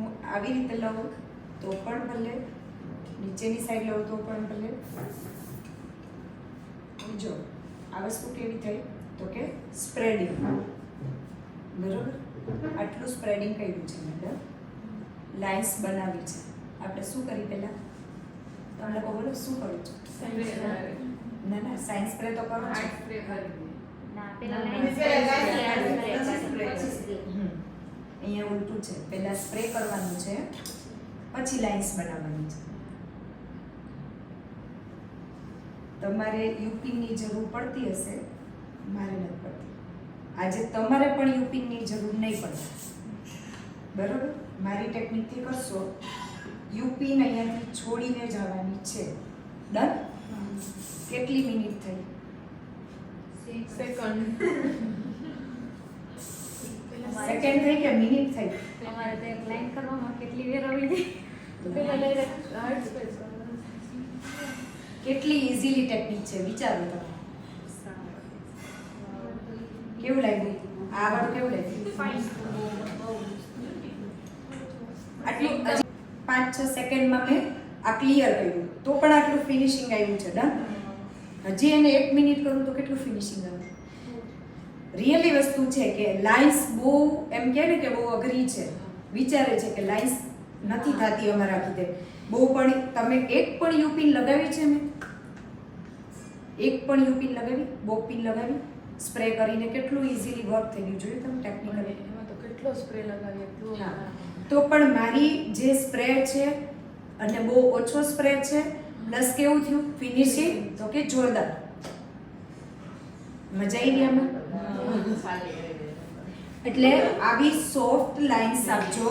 હું આવી રીતે લઉં તો પણ ભલે, નીચેની સાઈડ લઉં તો પણ ભલે. જો આ વસ્તુ કેવી થઈ તો કે સ્પ્રેડિંગ, બરોબર. આટલું સ્પ્રેડિંગ કર્યું છે મેડમ, લાઇન્સ બનાવી છે. આપણે શું કરી પહેલા? તમે લોકો બોલો શું કરું છું? ના ના, સાયન્સ સ્પ્રે તો કરો છો. અહીંયા ઉલટું છે, પહેલા સ્પ્રે કરવાનું છે પછી લાઇન્સ બનાવવાની છે. તમારે યુપિનની જરૂર પડતી હશે, મારે નથી પડતી. આજે તમારે પણ યુપિનની જરૂર નહીં પડે, બરોબર. મારી ટેકનિકથી કરશો. યુપિન અહીંયાથી છોડીને જવાની છે. ડન. કેટલી મિનિટ થઈ? સેકન્ડ થઈ કે મિનિટ થઈ? તમારે તો એક લાઈન કરવામાં કેટલી વાર આવી ગઈ. પેલા ડાયરેક્ટ હાર્ટ સ્પેસ કેટલી ઇઝીલી ટેકનિક છે, વિચારો તમે. કેવું લાગ્યું? આ વાળું કેવું લાગ્યું? આટલું 5-6 સેકન્ડમાં મેં આ ક્લિયર કર્યું તો પણ આટલું ફિનિશિંગ આવ્યું છે. ડન. હજી એને 1 મિનિટ કરું તો કેટલું ફિનિશિંગ આવે? રિયલી વસ્તુ છે કે લાઇન્સ બહુ એમ કહે ને કે બહુ અઘરી છે. વિચારે છે કે લાઇન્સ નથી થતી અમારા લીધે. બહુ પણ તમે એક પણ યુપિન લગાવી છે? મેં એક પણ યુપિન લગાવી, બોપિન લગાવી, સ્પ્રે કરીને કેટલું ઇઝીલી વર્ક થઈ ગયું. જોયું તમે ટેકનિકલી? એમાં તો કેટલો સ્પ્રે લગાવ્યો. હા, તો પણ મારી જે સ્પ્રે છે અને બહુ ઓછો સ્પ્રે છે, પ્લસ કેવું થયું ફિનિશિંગ તો કે જોરદાર. મજા આવી આમાં? એટલે આવી સોફ્ટ લાઇન્સ આપજો